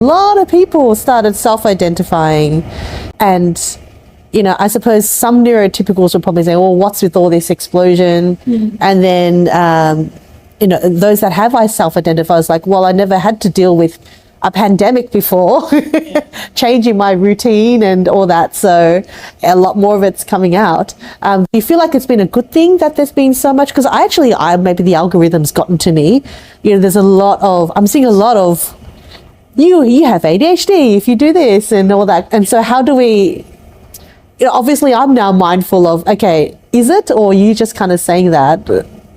A lot of people started self-identifying, and I suppose some neurotypicals will probably say, well, what's with all this explosion? And then those that have self-identify is like, well, I never had to deal with a pandemic before, changing my routine and all that. So a lot more of it's coming out. Do you feel like it's been a good thing that there's been so much? Because maybe the algorithm's gotten to me. There's I'm seeing a lot of, you have ADHD if you do this and all that. And so how do we, obviously I'm now mindful of, okay, is it, or are you just kind of saying that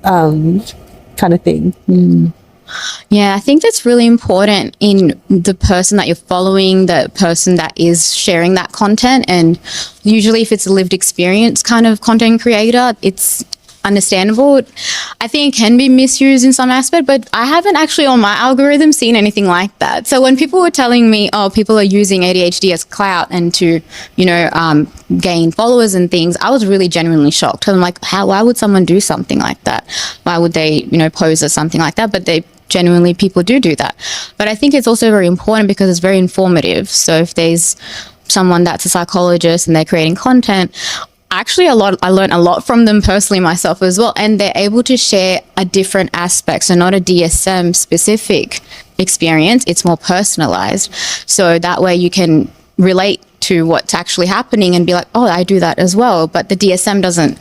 kind of thing? Yeah, I think that's really important in the person that you're following, the person that is sharing that content. And usually if it's a lived experience kind of content creator, it's understandable. I think it can be misused in some aspect, but I haven't actually on my algorithm seen anything like that. So when people were telling me, oh, people are using ADHD as clout and to, gain followers and things, I was really genuinely shocked. I'm like, why would someone do something like that? Why would they, pose as something like that? But genuinely people do that. But I think it's also very important because it's very informative. So if there's someone that's a psychologist and they're creating content, actually I learned a lot from them personally myself as well, and they're able to share a different aspect, so not a DSM specific experience, it's more personalized, so that way you can relate to what's actually happening and be like, oh, I do that as well, but the DSM doesn't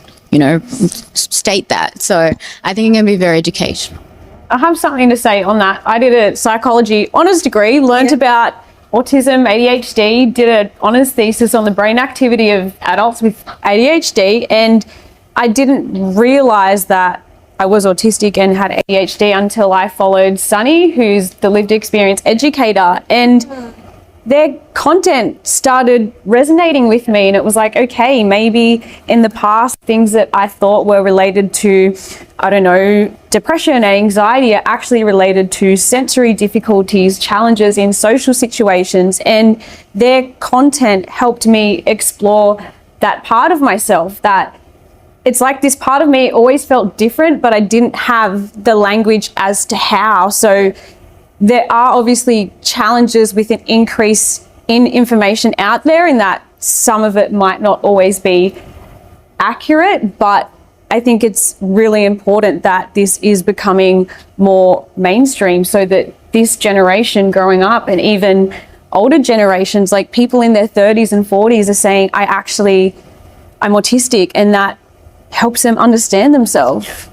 state that. So I think it can be very educational. I have something to say on that. I did a psychology honours degree, learned about autism, ADHD, did an honours thesis on the brain activity of adults with ADHD, and I didn't realise that I was autistic and had ADHD until I followed Sunny, who's the lived experience educator, and their content started resonating with me, and it was like, okay, maybe in the past things that I thought were related to, I don't know, depression and anxiety are actually related to sensory difficulties, challenges in social situations, and their content helped me explore that part of myself, that it's like this part of me always felt different, but I didn't have the language as to how. So there are obviously challenges with an increase in information out there, in that some of it might not always be accurate, but I think it's really important that this is becoming more mainstream so that this generation growing up, and even older generations, like people in their 30s and 40s, are saying, I'm autistic, and that helps them understand themselves.